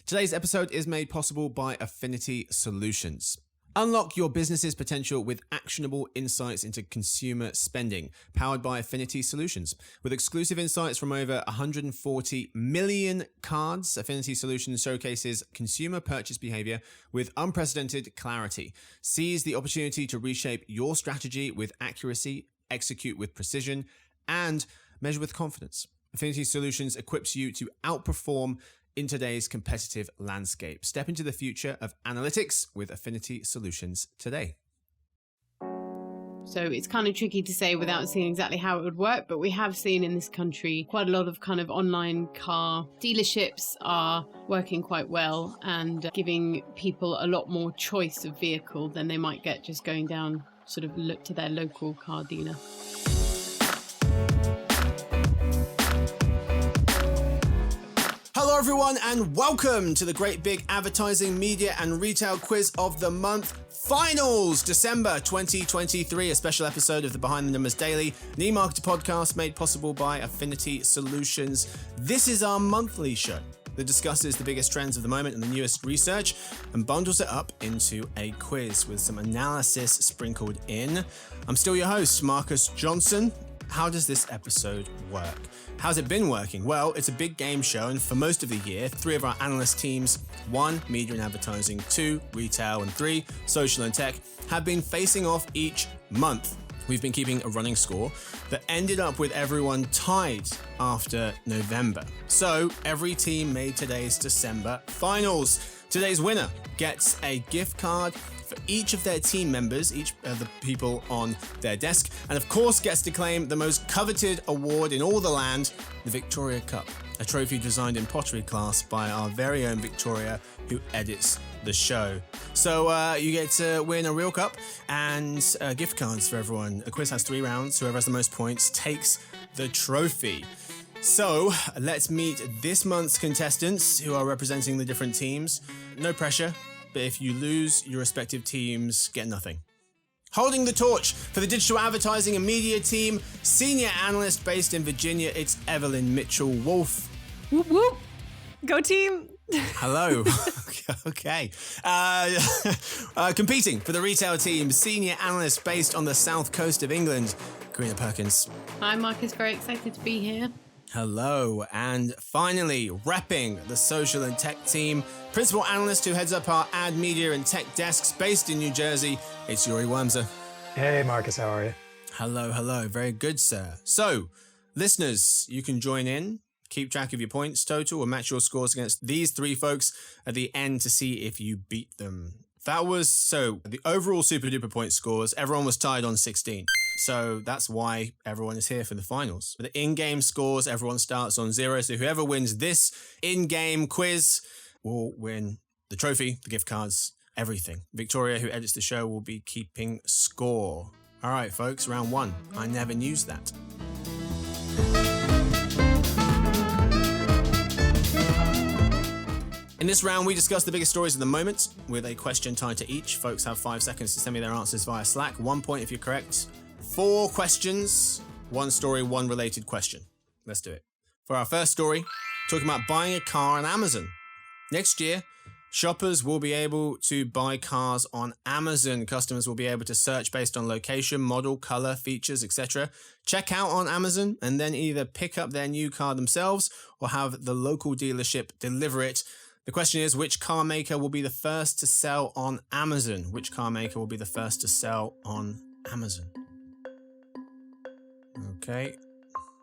Today's episode is made possible by Affinity Solutions. Unlock your business's potential with actionable insights into consumer spending, powered by Affinity Solutions. With exclusive insights from over 140 million cards, Affinity Solutions showcases consumer purchase behavior with unprecedented clarity. Seize the opportunity to reshape your strategy with accuracy, execute with precision, and measure with confidence. Affinity Solutions equips you to outperform in today's competitive landscape. Step into the future of analytics with Affinity Solutions today. So it's kind of tricky to say without seeing exactly how it would work, but we have seen in this country quite a lot of kind of online car dealerships are working quite well and giving people a lot more choice of vehicle than they might get just going down sort of look to their local car dealer. Hello everyone and welcome to the Great Big Advertising, Media and Retail Quiz of the Month Finals, December 2023, a special episode of the Behind the Numbers Daily, an e-marketer podcast made possible by Affinity Solutions. This is our monthly show that discusses the biggest trends of the moment and the newest research and bundles it up into a quiz with some analysis sprinkled in. I'm still your host, Marcus Johnson. How does this episode work? How's it been working? Well, it's a big game show, and for most of the year, 3 of our analyst teams, 1, media and advertising, 2, retail, and 3, social and tech, have been facing off each month. We've been keeping a running score that ended up with everyone tied after November. So every team made today's December finals. Today's winner gets a gift card for each of their team members, each of the people on their desk, and of course gets to claim the most coveted award in all the land, the Victoria Cup, a trophy designed in pottery class by our very own Victoria, who edits the show. So you get to win a real cup and gift cards for everyone. The quiz has 3 rounds. Whoever has the most points takes the trophy. So let's meet this month's contestants who are representing the different teams. No pressure, but if you lose, your respective teams get nothing. Holding the torch for the digital advertising and media team, senior analyst based in Virginia, it's Evelyn Mitchell-Wolfe. Whoop whoop. Go team. Hello. Okay. Competing for the retail team, senior analyst based on the south coast of England, Karina Perkins. Hi Marcus, very excited to be here. Hello. And finally, repping the social and tech team, principal analyst who heads up our ad, media and tech desks based in New Jersey, it's Yuri Wormser. Hey Marcus, how are you? Hello. Very good, sir. So, listeners, you can join in, keep track of your points total, and match your scores against these 3 folks at the end to see if you beat them. That was, so the overall super duper point scores, everyone was tied on 16. So that's why everyone is here for the finals. For the in-game scores, everyone starts on 0. So whoever wins this in-game quiz will win the trophy, the gift cards, everything. Victoria, who edits the show, will be keeping score. All right, folks, round 1. I never used that. In this round, we discuss the biggest stories of the moment with a question tied to each. Folks have 5 seconds to send me their answers via Slack. 1 point if you're correct. 4 questions, 1 story, 1 related question. Let's do it. For our first story, talking about buying a car on Amazon. Next year, shoppers will be able to buy cars on Amazon. Customers will be able to search based on location, model, color, features, etc. Check out on Amazon and then either pick up their new car themselves or have the local dealership deliver it. The question is, which car maker will be the first to sell on Amazon? Which car maker will be the first to sell on Amazon? Okay.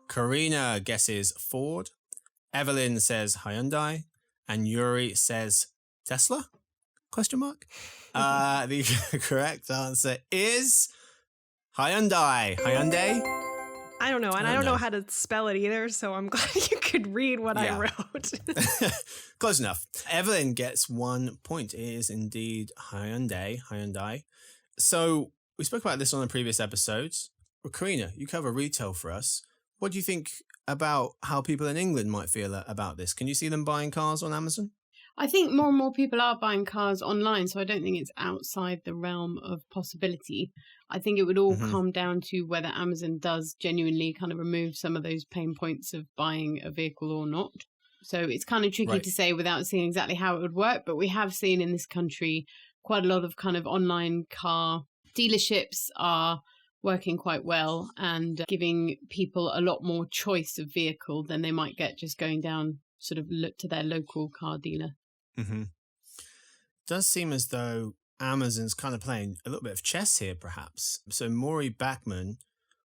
Karina guesses Ford. Evelyn says Hyundai. And Yuri says Tesla? Question mark? The correct answer is Hyundai. Hyundai? I don't know, and I don't know how to spell it either, so I'm glad you could read what I wrote. Close enough. Evelyn gets 1 point. It is indeed Hyundai. So we spoke about this on the previous episodes. Well, Karina, you cover retail for us. What do you think about how people in England might feel about this? Can you see them buying cars on Amazon? I think more and more people are buying cars online, so I don't think it's outside the realm of possibility. I think it would all come down to whether Amazon does genuinely kind of remove some of those pain points of buying a vehicle or not. So it's kind of tricky to say without seeing exactly how it would work. But we have seen in this country quite a lot of kind of online car dealerships are working quite well and giving people a lot more choice of vehicle than they might get just going down sort of to their local car dealer. Mm-hmm. Does seem as though Amazon's kind of playing a little bit of chess here, perhaps. So Maury Backman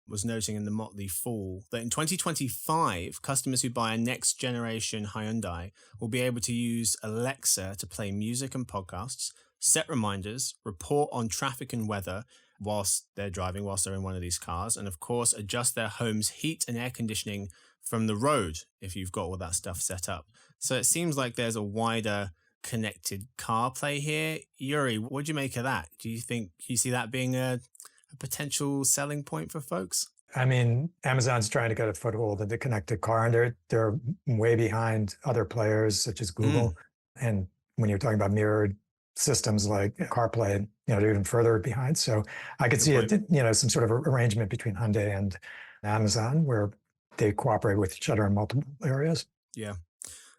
was noting in the Motley Fool that in 2025, customers who buy a next generation Hyundai will be able to use Alexa to play music and podcasts, set reminders, report on traffic and weather whilst they're driving, whilst they're in one of these cars, and of course, adjust their home's heat and air conditioning from the road if you've got all that stuff set up. So it seems like there's a wider connected car play here. Yuri, what do you make of that? Do you see that being a potential selling point for folks? I mean, Amazon's trying to get a foothold in the connected car, and they're way behind other players such as Google. And when you're talking about mirrored systems like CarPlay, they're even further behind. So I could see some sort of arrangement between Hyundai and Amazon where they cooperate with each other in multiple areas. Yeah.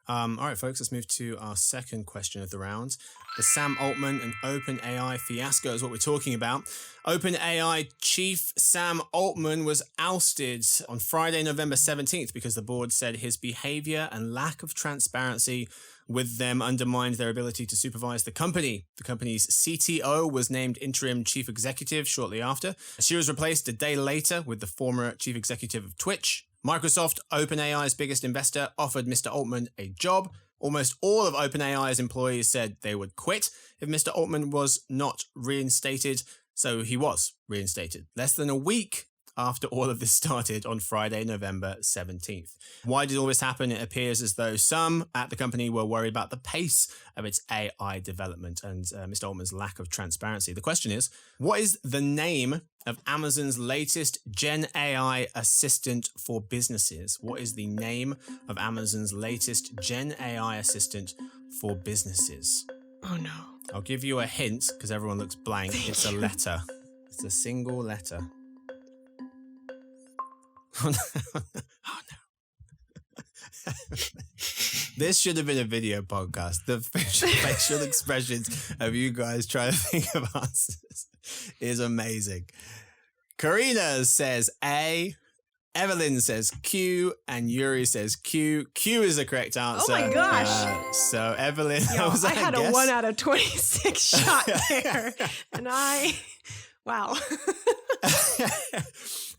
All right, folks, let's move to our second question of the round. The Sam Altman and OpenAI fiasco is what we're talking about. OpenAI chief Sam Altman was ousted on Friday, November 17th, because the board said his behavior and lack of transparency with them undermined their ability to supervise the company. The company's CTO was named interim chief executive shortly after. She was replaced a day later with the former chief executive of Twitch. Microsoft, OpenAI's biggest investor, offered Mr. Altman a job. Almost all of OpenAI's employees said they would quit if Mr. Altman was not reinstated. So he was reinstated less than a week after all of this started on Friday, November 17th. Why did all this happen? It appears as though some at the company were worried about the pace of its AI development and Mr. Altman's lack of transparency. The question is, what is the name of Amazon's latest Gen AI assistant for businesses? What is the name of Amazon's latest Gen AI assistant for businesses? Oh, no. I'll give you a hint because everyone looks blank. It's a letter. It's a single letter. Oh no. This should have been a video podcast. The facial expressions of you guys trying to think of answers is amazing. Karina says A, Evelyn says Q, and Yuri says Q. Q is the correct answer. Oh my gosh. So Evelyn, I had a 1 out of 26 shot there. And wow.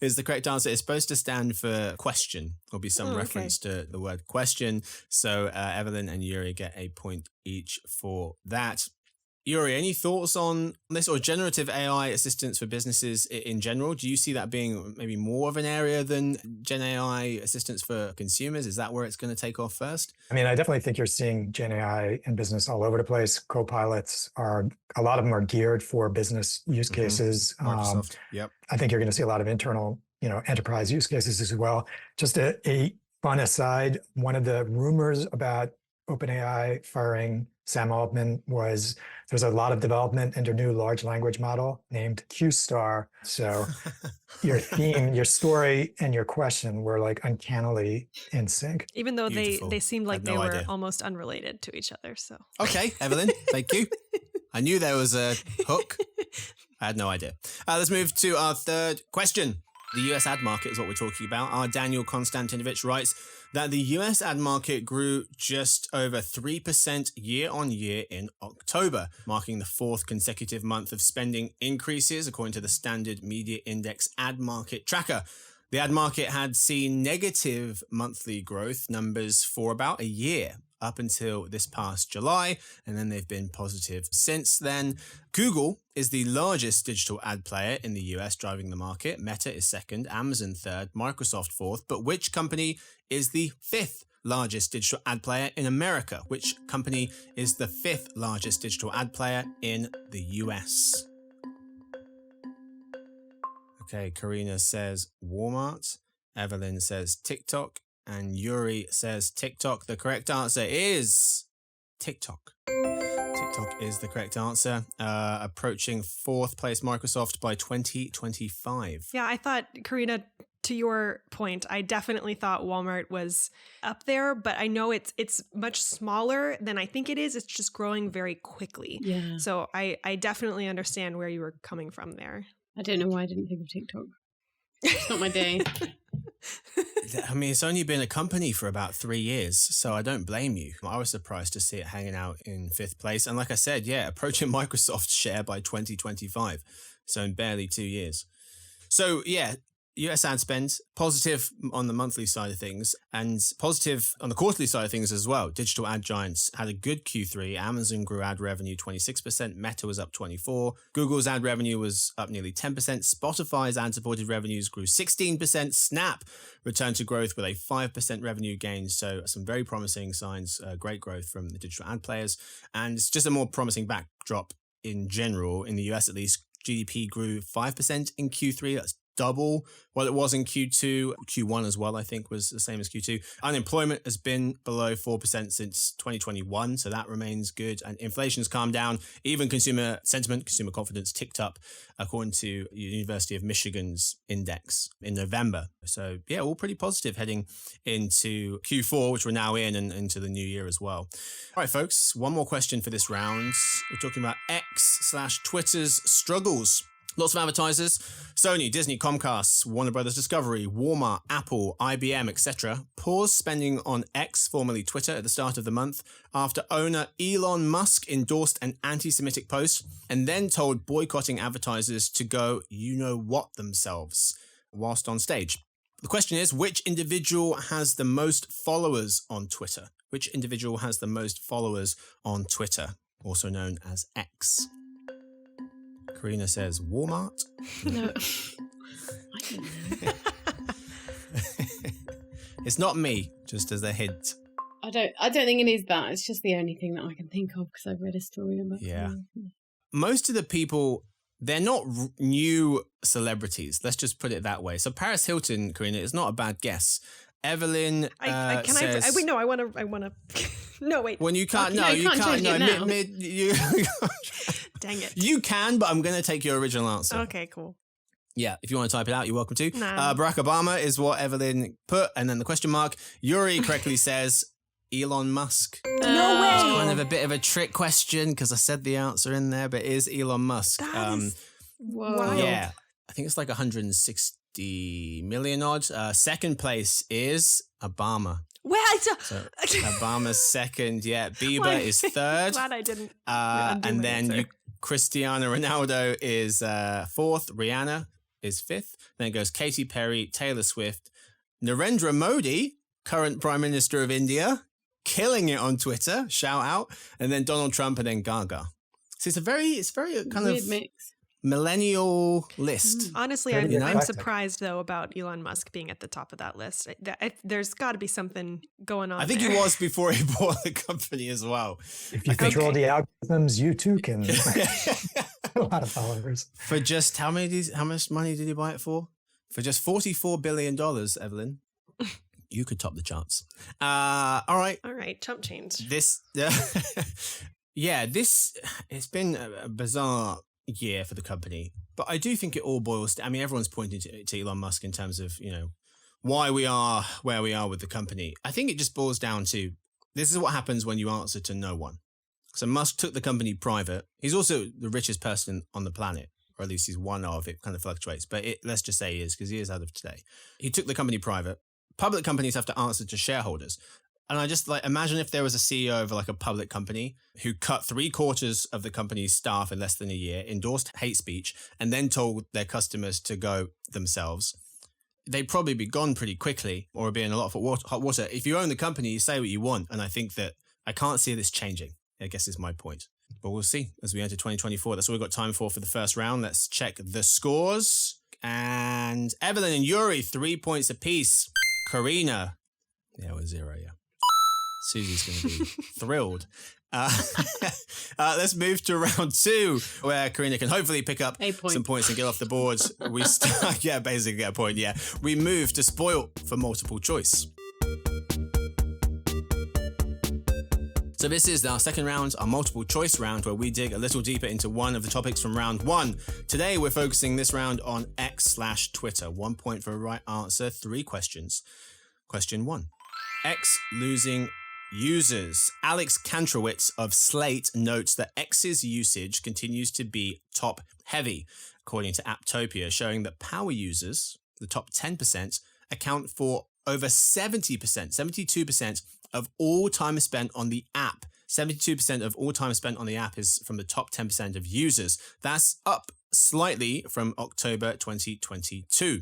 Is the correct answer. It's supposed to stand for question or be some reference to the word question. So Evelyn and Yuri get a point each for that. Yuri, any thoughts on this or generative AI assistants for businesses in general? Do you see that being maybe more of an area than Gen AI assistants for consumers? Is that where it's going to take off first? I mean, I definitely think you're seeing Gen AI in business all over the place. Co-pilots a lot of them are geared for business use cases. Microsoft, yep. I think you're going to see a lot of internal, enterprise use cases as well. Just a fun aside, one of the rumors about OpenAI firing Sam Altman was there's a lot of development in their new large language model named QStar. So your theme, your story, and your question were like uncannily in sync. Even though they seemed like they were almost unrelated to each other. So okay, Evelyn, thank you. I knew there was a hook. I had no idea. Let's move to our third question. The US ad market is what we're talking about. Our Daniel Konstantinovich writes that the US ad market grew just over 3% year on year in October, marking the fourth consecutive month of spending increases, according to the Standard Media Index ad market tracker. The ad market had seen negative monthly growth numbers for about a year, up until this past July, and then they've been positive since then. Google is the largest digital ad player in the US, driving the market. Meta is second, Amazon third, Microsoft fourth. But which company is the fifth largest digital ad player in America? Which company is the fifth largest digital ad player in the US? Okay, Karina says Walmart. Evelyn says TikTok. And Yuri says TikTok. The correct answer is TikTok. TikTok is the correct answer. Approaching fourth place Microsoft by 2025. Yeah, I thought Karina to your point, I definitely thought Walmart was up there, but I know it's much smaller than I think it is. It's just growing very quickly. Yeah. So I definitely understand where you were coming from there. I don't know why I didn't think of TikTok. It's not my day. I mean, it's only been a company for about 3 years, so I don't blame you. I was surprised to see it hanging out in 5th place. And like I said, yeah, approaching Microsoft's share by 2025. So in barely 2 years. So yeah, US ad spend, positive on the monthly side of things and positive on the quarterly side of things as well. Digital ad giants had a good Q3. Amazon grew ad revenue 26%. Meta was up 24%. Google's ad revenue was up nearly 10%. Spotify's ad-supported revenues grew 16%. Snap returned to growth with a 5% revenue gain. So some very promising signs, great growth from the digital ad players. And it's just a more promising backdrop in general. In the US, at least, GDP grew 5% in Q3. That's double what it was in Q2. Q1 as well, I think, was the same as Q2. Unemployment has been below 4% since 2021, so that remains good. And inflation's calmed down. Even consumer sentiment, consumer confidence ticked up, according to University of Michigan's index in November. So yeah, all pretty positive heading into Q4, which we're now in, and into the new year as well. All right, folks, one more question for this round. We're talking about X/Twitter's struggles. Lots of advertisers, Sony, Disney, Comcast, Warner Brothers Discovery, Walmart, Apple, IBM, etc. paused spending on X, formerly Twitter, at the start of the month after owner Elon Musk endorsed an anti-Semitic post and then told boycotting advertisers to go you-know-what themselves whilst on stage. The question is, which individual has the most followers on Twitter? Which individual has the most followers on Twitter, also known as X? Karina says Walmart. No. I don't know. It's not me, just as a hint. I don't think it is that. It's just the only thing that I can think of because I've read a story about Yeah. Most of the people, they're not new celebrities. Let's just put it that way. So Paris Hilton, Karina, is not a bad guess. Evelyn says... Wait, no, I want to... No, wait. When you can't... Okay, No, you can't. No, now. Dang it. You can, but I'm going to take your original answer. Okay, cool. Yeah, if you want to type it out, you're welcome to. Nah. Barack Obama is what Evelyn put, and then the question mark. Yuri correctly says Elon Musk. No way. It's kind of a bit of a trick question because I said the answer in there, but it is Elon Musk. That is Whoa. Yeah, I think it's like 160 million odd. Second place is Obama. Well, So Obama's second. Yeah, Bieber Why? is third. Glad I didn't. And my then answer. Cristiano Ronaldo is fourth. Rihanna is fifth. Then it goes Katy Perry, Taylor Swift, Narendra Modi, current Prime Minister of India, killing it on Twitter. Shout out. And then Donald Trump, and then Gaga. So it's very kind Weird of mix. millennial list. Honestly, Very I'm eclectic. surprised, though, about Elon Musk being at the top of that list. There's got to be something going on I think there. he was before he bought the company as well. If you control the algorithms, you too can a lot of followers. For just how much money did he buy it for? For just $44 billion, Evelyn. You could top the charts. All right. All right, chump change. It's been a bizarre year for the company, but I do think it all boils to, I mean, everyone's pointing to Elon Musk in terms of, why we are where we are with the company. I think it just boils down to, this is what happens when you answer to no one. So Musk took the company private. He's also the richest person on the planet, or at least he's one of, it kind of fluctuates, but let's just say he is, because he is as of today. He took the company private. Public companies have to answer to shareholders. And I just imagine if there was a CEO of a public company who cut 3/4 of the company's staff in less than a year, endorsed hate speech, and then told their customers to go themselves, they'd probably be gone pretty quickly or be in a lot of hot water. If you own the company, you say what you want. And I think that I can't see this changing, I guess is my point. But we'll see as we enter 2024. That's all we've got time for the first round. Let's check the scores. And Evelyn and Yuri, 3 points apiece. Karina, yeah, we're 0, yeah. Susie's going to be thrilled. Let's move to round 2, where Karina can hopefully pick up some points and get off the board. We start, yeah, basically get a point, yeah. We move to Spoilt for multiple choice. So this is our second round, our multiple choice round, where we dig a little deeper into one of the topics from round one. Today, we're focusing this round on X/Twitter. 1 point for a right answer, 3 questions. Question 1. X losing users. Alex Kantrowitz of Slate notes that X's usage continues to be top heavy, according to Apptopia, showing that power users, the top 10%, account for over 70%, 72% of all time spent on the app. 72% of all time spent on the app is from the top 10% of users. That's up slightly from October 2022.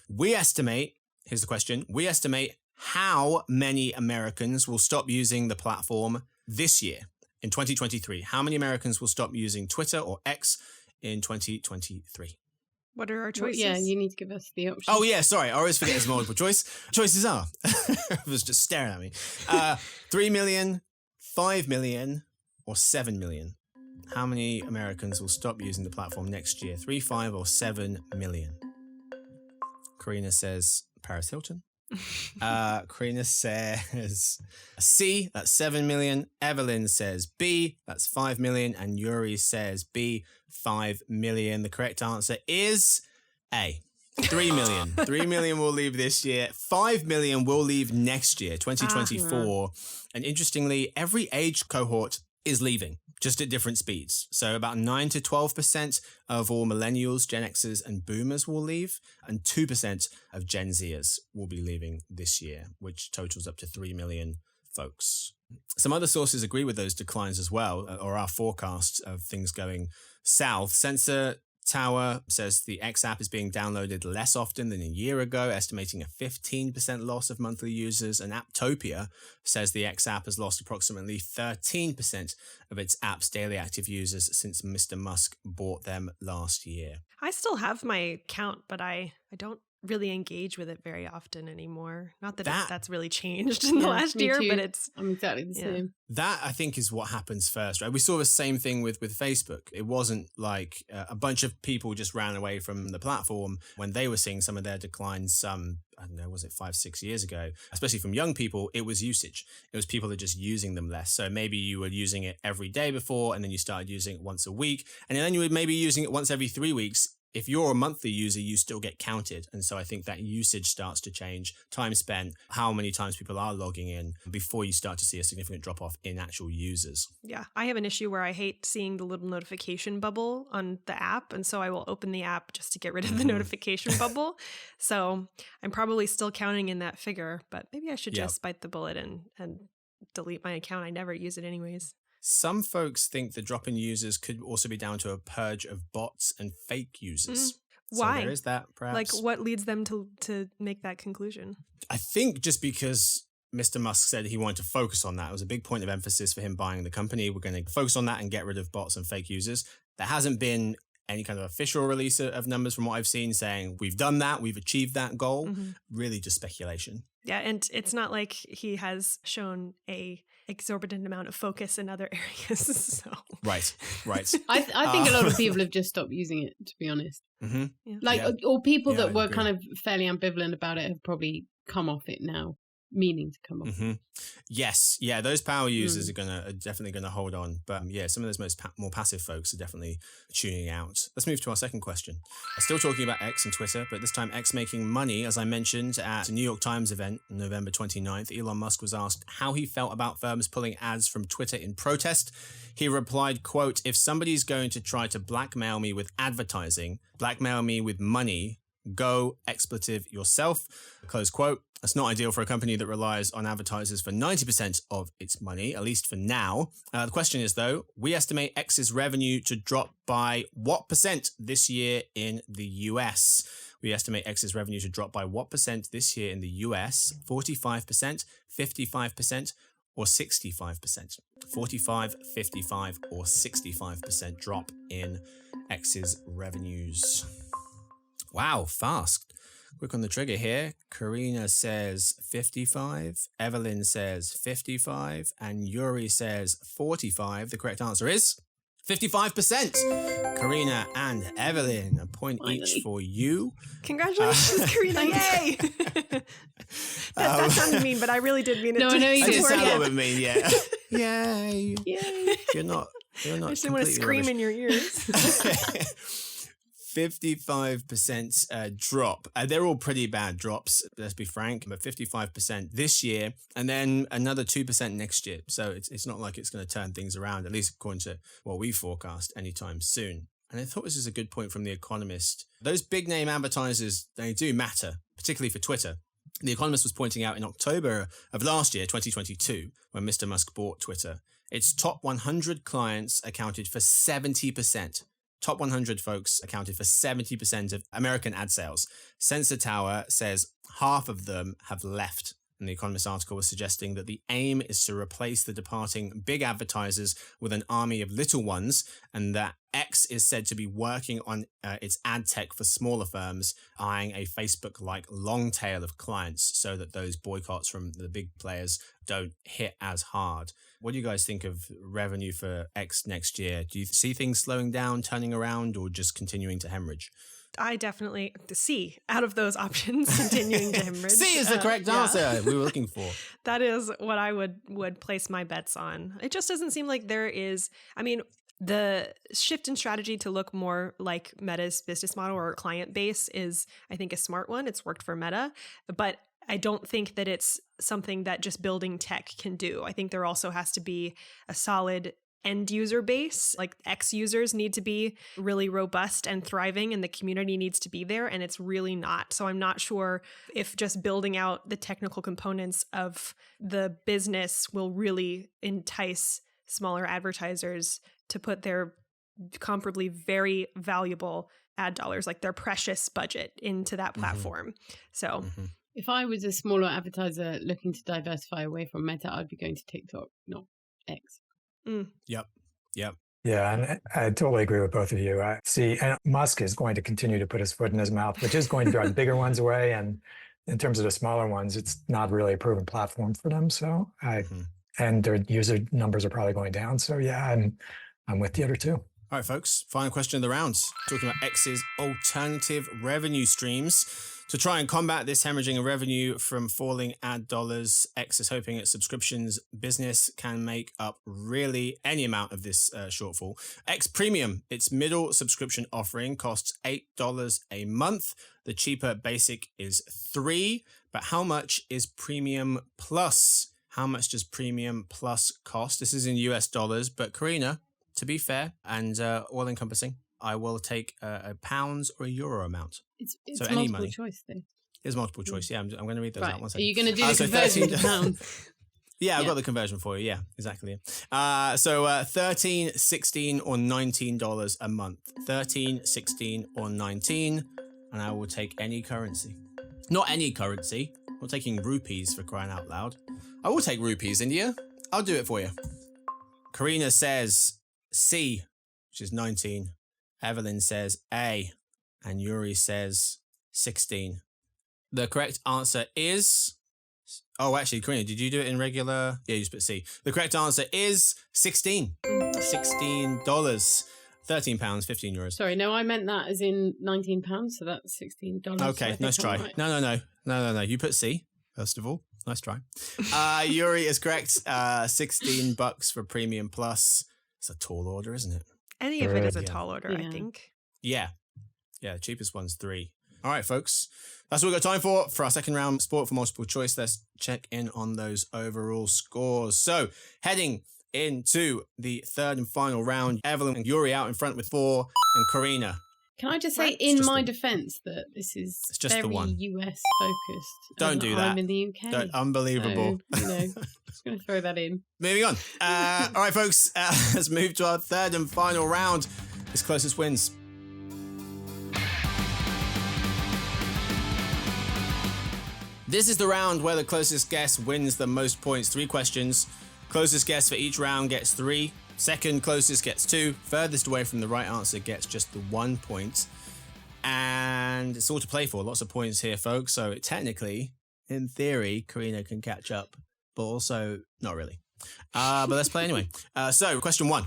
We estimate, here's the question, we estimate how many Americans will stop using the platform this year, in 2023. How many Americans will stop using Twitter or X in 2023? What are our choices? Yeah, you need to give us the options. Oh, yeah, sorry. I always forget it's multiple choice. Choices are, it was just staring at me, 3 million, 5 million, or 7 million. How many Americans will stop using the platform next year? 3, 5, or 7 million? Karina says Paris Hilton. Karina says C, that's 7 million. Evelyn says B, that's 5 million. And Yuri says B, 5 million. The correct answer is A, 3 million. 3 million will leave this year. 5 million will leave next year, 2024. And interestingly, every age cohort is leaving, just at different speeds. So about 9 to 12% of all millennials, Gen Xers, and boomers will leave, and 2% of Gen Zers will be leaving this year, which totals up to 3 million folks. Some other sources agree with those declines as well, or our forecasts of things going south. Sensor Tower says the X app is being downloaded less often than a year ago, estimating a 15% loss of monthly users. And Apptopia says the X app has lost approximately 13% of its app's daily active users since Mr. Musk bought them last year. I still have my account, but I don't really engage with it very often anymore. Not that that's really changed in the last year, too. But I'm exactly the same. That, I think, is what happens first, right? We saw the same thing with Facebook. It wasn't like a bunch of people just ran away from the platform when they were seeing some of their declines. I don't know, was it 5-6 years ago? Especially from young people, it was usage. It was people that are just using them less. So maybe you were using it every day before, and then you started using it once a week, and then you were maybe using it once every 3 weeks. If you're a monthly user, you still get counted. And so I think that usage starts to change. Time spent, how many times people are logging in before you start to see a significant drop off in actual users. Yeah, I have an issue where I hate seeing the little notification bubble on the app. And so I will open the app just to get rid of the notification bubble. So I'm probably still counting in that figure, but maybe I should just bite the bullet and delete my account. I never use it anyways. Some folks think the drop in users could also be down to a purge of bots and fake users. Why? So there is that, perhaps. Like, what leads them to make that conclusion? I think just because Mr. Musk said he wanted to focus on that. It was a big point of emphasis for him buying the company. We're going to focus on that and get rid of bots and fake users. There hasn't been any kind of official release of numbers from what I've seen saying we've done that, we've achieved that goal. Really just speculation. Yeah, and it's not like he has shown a exorbitant amount of focus in other areas. So. Right. I think a lot of people have just stopped using it, to be honest. Or people that were kind of fairly ambivalent about it have probably come off it now, meaning to come off. Yes, yeah, those power users are definitely gonna hold on, but some of those more passive folks are definitely tuning out. Let's move to our second question. Still talking about X and Twitter, but this time X making money. As I mentioned at a New York Times event on November 29th, Elon Musk was asked how he felt about firms pulling ads from Twitter in protest. He replied, quote, "If somebody's going to try to blackmail me with advertising, blackmail me with money, go expletive yourself," close quote. That's not ideal for a company that relies on advertisers for 90% of its money, at least for now. The question is, though, we estimate X's revenue to drop by what percent this year in the US? We estimate X's revenue to drop by what percent this year in the US? 45%, 55%, or 65%? 45, 55, or 65% drop in X's revenues. Wow, fast. Quick on the trigger here. Karina says 55. Evelyn says 55. And Yuri says 45. The correct answer is 55%. Karina and Evelyn, a point each for you. Congratulations, Karina. Yay. that sounded mean, but I really did mean it. No, I know you I did. did sound a Yeah. little bit mean, yeah. Yay. Yay. You're not I just want to scream in your ears. 55% drop. They're all pretty bad drops, let's be frank, but 55% this year and then another 2% next year. So it's not like it's going to turn things around, at least according to what we forecast anytime soon. And I thought this was a good point from The Economist. Those big name advertisers, they do matter, particularly for Twitter. The Economist was pointing out in October of last year, 2022, when Mr. Musk bought Twitter, its top 100 clients accounted for 70%. Top 100 folks accounted for 70% of American ad sales. Sensor Tower says half of them have left. And the Economist article was suggesting that the aim is to replace the departing big advertisers with an army of little ones, and that X is said to be working on its ad tech for smaller firms, eyeing a Facebook-like long tail of clients so that those boycotts from the big players don't hit as hard. What do you guys think of revenue for X next year? Do you see things slowing down, turning around, or just continuing to hemorrhage? I definitely C out of those options, continuing to hemorrhage. C is the correct answer we were looking for. That is what I would place my bets on. It just doesn't seem like there is. I mean, the shift in strategy to look more like Meta's business model or client base is, I think, a smart one. It's worked for Meta, but I don't think that it's something that just building tech can do. I think there also has to be a solid end user base. Like X users need to be really robust and thriving, and the community needs to be there, and it's really not. So I'm not sure if just building out the technical components of the business will really entice smaller advertisers to put their comparably very valuable ad dollars, like their precious budget, into that platform. So If I was a smaller advertiser looking to diversify away from Meta, I'd be going to TikTok, not X. Yep. Yeah, and I totally agree with both of you. I see, and Musk is going to continue to put his foot in his mouth, which is going to drive bigger ones away. And in terms of the smaller ones, it's not really a proven platform for them. So and their user numbers are probably going down. So yeah, I'm with the other two. All right, folks, final question of the round. Talking about X's alternative revenue streams. To try and combat this hemorrhaging of revenue from falling ad dollars, X is hoping its subscriptions business can make up really any amount of this shortfall. X Premium, its middle subscription offering, costs $8 a month. The cheaper basic is $3. But how much is Premium Plus? How much does Premium Plus cost? This is in US dollars, but Karina, to be fair and all-encompassing, I will take a pounds or a euro amount. It's so any multiple money. Choice, though. It's multiple choice. Yeah, I'm going to read those Right. out. One Are second. you going to do the so conversion 13 to pounds? Yeah, I've Yeah. got the conversion for you. Yeah, exactly. So $13, $16, or $19 a month. 13, 16, or 19, and I will take any currency. Not any currency. I'm not taking rupees, for crying out loud. I will take rupees, India. I'll do it for you. Karina says C, which is 19. Evelyn says A, and Yuri says 16. The correct answer is... Oh, actually, Karina, did you do it in regular? Yeah, you just put C. The correct answer is 16. $16. £13, 15 euros. Sorry, no, I meant that as in £19, so that's $16. Okay, nice try. Right. No. You put C, first of all. Nice try. Yuri is correct. $16 for Premium Plus. It's a tall order, isn't it? any of it is a Yeah. tall order, I Yeah. think. Yeah. The cheapest one's $3. All right, folks. That's what we've got time for our second round sport for multiple choice. Let's check in on those overall scores. So, heading into the third and final round, Evelyn and Yuri out in front with 4, and Karina. Can I just say, It's in just my the- defense, that this is It's just the very one. US focused. Don't and do that. I'm in the UK. Unbelievable. So, just going to throw that in. Moving on. All right, folks. Let's move to our third and final round. This closest wins. This is the round where the closest guess wins the most points. 3 questions. Closest guess for each round gets 3. Second closest gets 2. Furthest away from the right answer gets just the 1 point. And it's all to play for. Lots of points here, folks. So technically, in theory, Karina can catch up, but also not really. But let's play anyway. So question 1.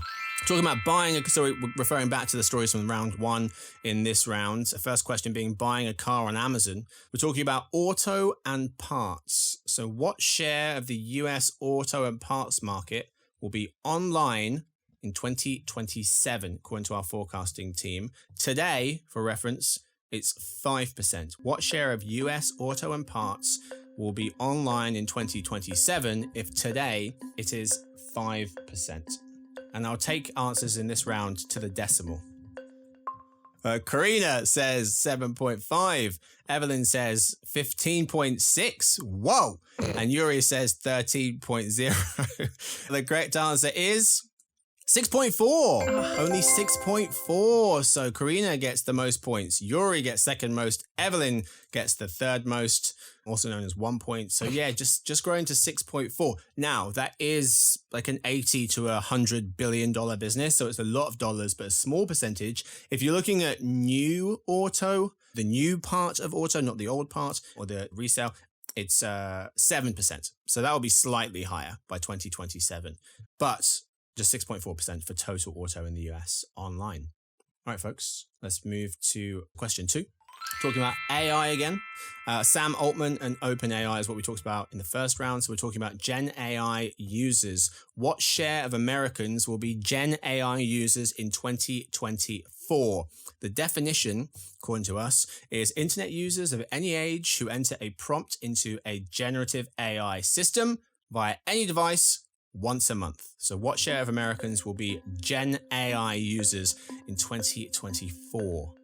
Talking about buying so we're referring back to the stories from round one in this round. The first question being buying a car on Amazon. We're talking about auto and parts. So what share of the US auto and parts market will be online in 2027, according to our forecasting team? Today, for reference, it's 5%. What share of US auto and parts will be online in 2027 if today it is 5%? And I'll take answers in this round to the decimal. Karina says 7.5. Evelyn says 15.6. Whoa. And Yuri says 13.0. The correct answer is 6.4. Only 6.4. So Karina gets the most points. Yuri gets second most. Evelyn gets the third most, also known as 1 point. So yeah, just growing to 6.4. Now, that is like an $80 to $100 billion business. So it's a lot of dollars, but a small percentage. If you're looking at new auto, the new part of auto, not the old part or the resale, it's 7%. So that will be slightly higher by 2027. But just 6.4% for total auto in the US online. All right, folks, let's move to question 2. Talking about AI again. Sam Altman and OpenAI is what we talked about in the first round. So we're talking about Gen AI users. What share of Americans will be Gen AI users in 2024? The definition, according to us, is internet users of any age who enter a prompt into a generative AI system via any device once a month. So what share of Americans will be Gen AI users in 2024?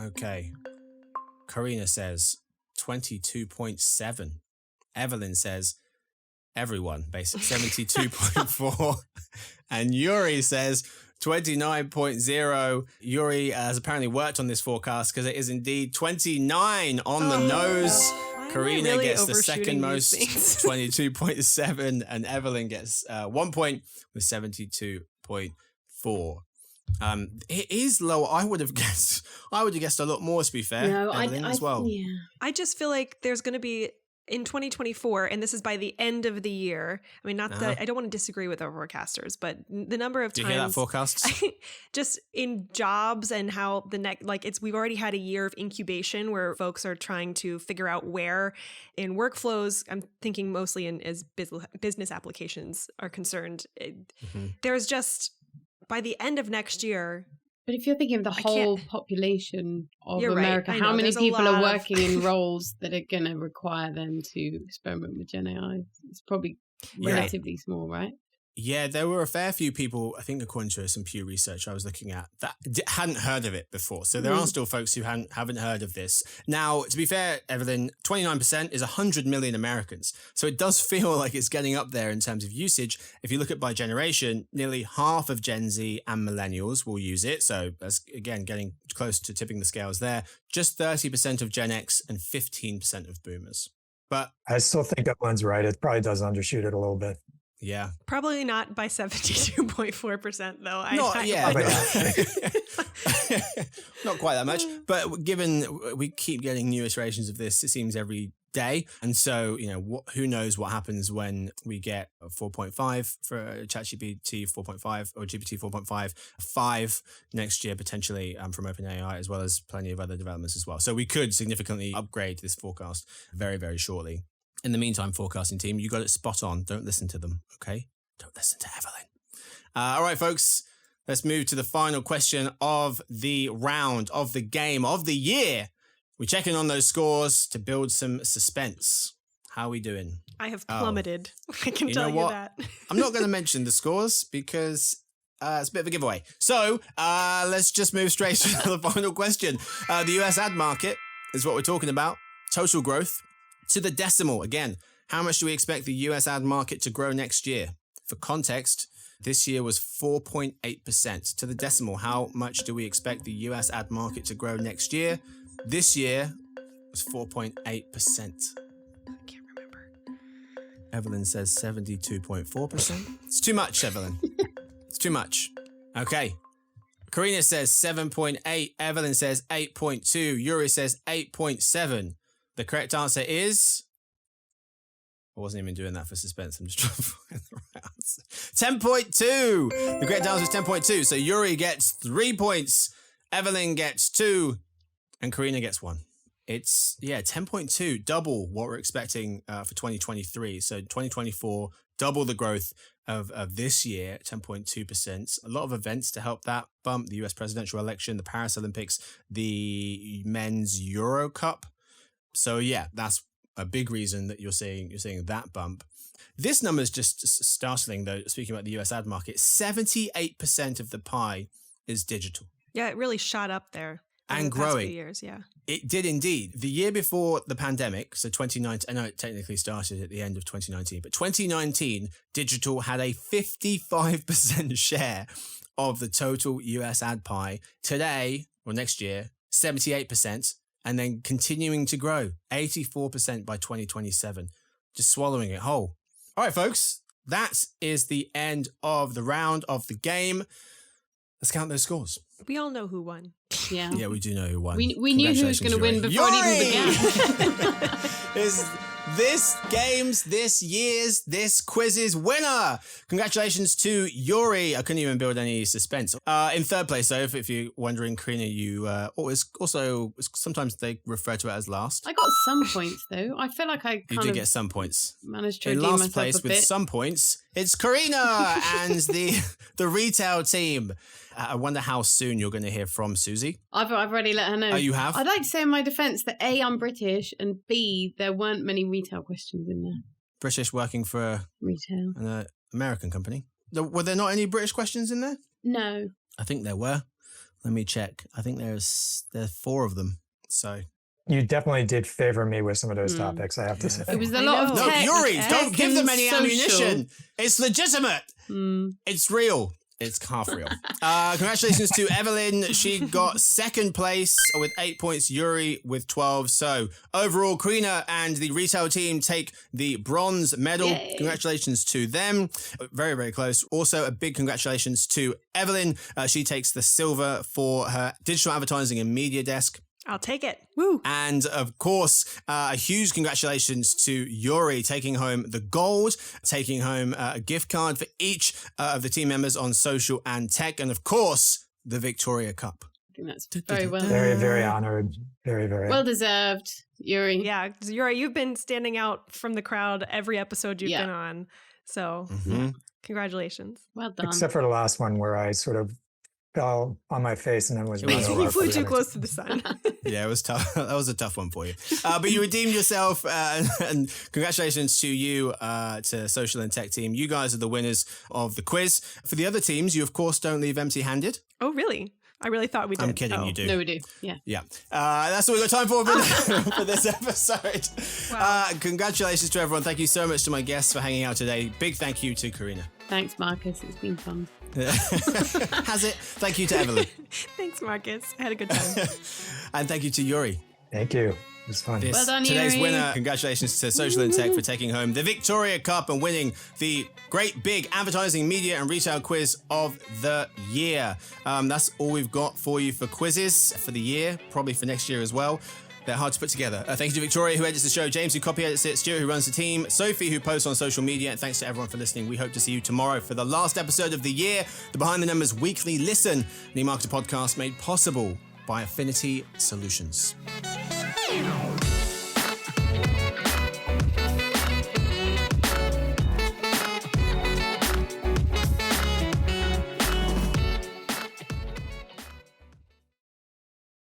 Okay. Karina says 22.7. Evelyn says everyone, basically 72.4. And Yuri says 29.0. Yuri has apparently worked on this forecast because it is indeed 29 on the nose. Karina really gets the second most, 22.7, and Evelyn gets 1 point with 72.4. It is low. I would have guessed a lot more, to be fair. No, Evelyn, as well. Yeah. I just feel like there's going to be in 2024, and this is by the end of the year. I mean, not that I don't want to disagree with our forecasters, but the number of times. Do you hear that forecast? Just in jobs and how the next, we've already had a year of incubation where folks are trying to figure out where in workflows. I'm thinking mostly as business applications are concerned. There's just by the end of next year. But if you're thinking of the whole population of You're America, right. how many people are working in roles that are going to require them to experiment with Gen AI? It's probably relatively small, right? Yeah, there were a fair few people, I think according to some Pew research I was looking at, that hadn't heard of it before. So there are still folks who haven't heard of this. Now, to be fair, Evelyn, 29% is 100 million Americans. So it does feel like it's getting up there in terms of usage. If you look at by generation, nearly half of Gen Z and millennials will use it. So that's, again, getting close to tipping the scales there. Just 30% of Gen X and 15% of boomers. But I still think that one's right. It probably does undershoot it a little bit. Yeah. Probably not by 72.4%, though. Not quite that much. But given we keep getting new iterations of this, it seems every day. And so, who knows what happens when we get 4.5 for ChatGPT 4.5 or GPT 4.5, 5 next year, potentially from OpenAI, as well as plenty of other developments as well. So we could significantly upgrade this forecast very, very shortly. In the meantime, forecasting team, you got it spot on. Don't listen to them, okay? Don't listen to Evelyn. All right, folks, let's move to the final question of the round, of the game, of the year. We're checking on those scores to build some suspense. How are we doing? I have plummeted. I can tell you that. I'm not going to mention the scores because it's a bit of a giveaway. So let's just move straight to the final question. The US ad market is what we're talking about. Total growth. To the decimal, again, how much do we expect the US ad market to grow next year? For context, this year was 4.8%. To the decimal, how much do we expect the US ad market to grow next year? This year was 4.8%. I can't remember. Evelyn says 72.4%. It's too much, Evelyn. It's too much. Okay. Karina says 7.8. Evelyn says 8.2. Yuri says 8.7. The correct answer is... I wasn't even doing that for suspense. I'm just trying to find the right 10.2. The Great Downs was 10.2. So Yuri gets 3 points, Evelyn gets 2, and Karina gets 1. It's, 10.2, double what we're expecting for 2023. So 2024, double the growth of this year, 10.2%. A lot of events to help that bump: the US presidential election, the Paris Olympics, the men's Euro Cup. So yeah, that's a big reason that you're seeing that bump. This number is just startling, though. Speaking about the US ad market, 78% of the pie is digital. Yeah, it really shot up there. And the past growing. few years, yeah. It did indeed. The year before the pandemic, so 2019, I know it technically started at the end of 2019, but 2019, digital had a 55% share of the total US ad pie. Today, or next year, 78%, and then continuing to grow, 84% by 2027, just swallowing it whole. All right, folks, that is the end of the round of the game. Let's count those scores. We all know who won. Yeah. Yeah, we do know who won. We knew who was going to win before it even began. Is this game's, this year's, this quiz's winner. Congratulations to Yuri. I couldn't even build any suspense. In third place, though, if you're wondering, Karina, you also sometimes they refer to it as last. I got some points, though. I feel like I You did get some points. managed to In redeem last myself place a with bit. some points, it's Karina and the retail team. I wonder how soon you're going to hear from Susie. I've already let her know. Oh, you have? I'd like to say in my defence that A, I'm British, and B, there weren't many retail questions in there. British working for Retail. an American company. Were there not any British questions in there? No. I think there were. Let me check. I think there's 4 of them. So You definitely did favor me with some of those topics, I have to say. It was a I lot of know. no, tech. Yuri, tech don't give them and any social. ammunition. It's legitimate. It's real. It's half real. Congratulations to Evelyn. She got second place with 8 points. Yuri with 12. So overall, Karina and the retail team take the bronze medal. Yay. Congratulations to them. Very, very close. Also, a big congratulations to Evelyn. She takes the silver for her digital advertising and media desk. I'll take it. Woo! And of course, a huge congratulations to Yuri taking home the gold, taking home a gift card for each of the team members on social and tech, and of course, the Victoria Cup. I think that's very well. Very, very honored. Very, very. Well deserved, Yuri. Yeah, Yuri, you've been standing out from the crowd every episode you've Yeah. been on. So, congratulations. Well done. Except for the last one where I sort of fell on my face and then was It was run rough. over You for flew the too other close to the sun. Yeah, it was tough. That was a tough one for you. But you redeemed yourself, and congratulations to you, to Social and Tech team. You guys are the winners of the quiz. For the other teams, you, of course, don't leave empty-handed. Oh, really? I really thought we did. I'm kidding, Oh. you do. No, we do. Yeah. Yeah. That's all we've got time for for this episode. Wow. Congratulations to everyone. Thank you so much to my guests for hanging out today. Big thank you to Karina. Thanks, Marcus. It's been fun. Has it? Thank you to Evelyn. Thanks, Marcus. I had a good time. And thank you to Yuri. Thank you. It was fun. Well done, Today's Yuri. winner. Congratulations to Social and Tech for taking home the Victoria Cup and winning the Great Big Advertising, Media and Retail Quiz of the Year. That's all we've got for you for quizzes for the year, probably for next year as well. They're hard to put together. Thank you to Victoria, who edits the show, James, who copy edits it, Stuart, who runs the team, Sophie, who posts on social media, and thanks to everyone for listening. We hope to see you tomorrow for the last episode of the year, the Behind the Numbers Weekly Listen, an eMarketer podcast made possible by Affinity Solutions.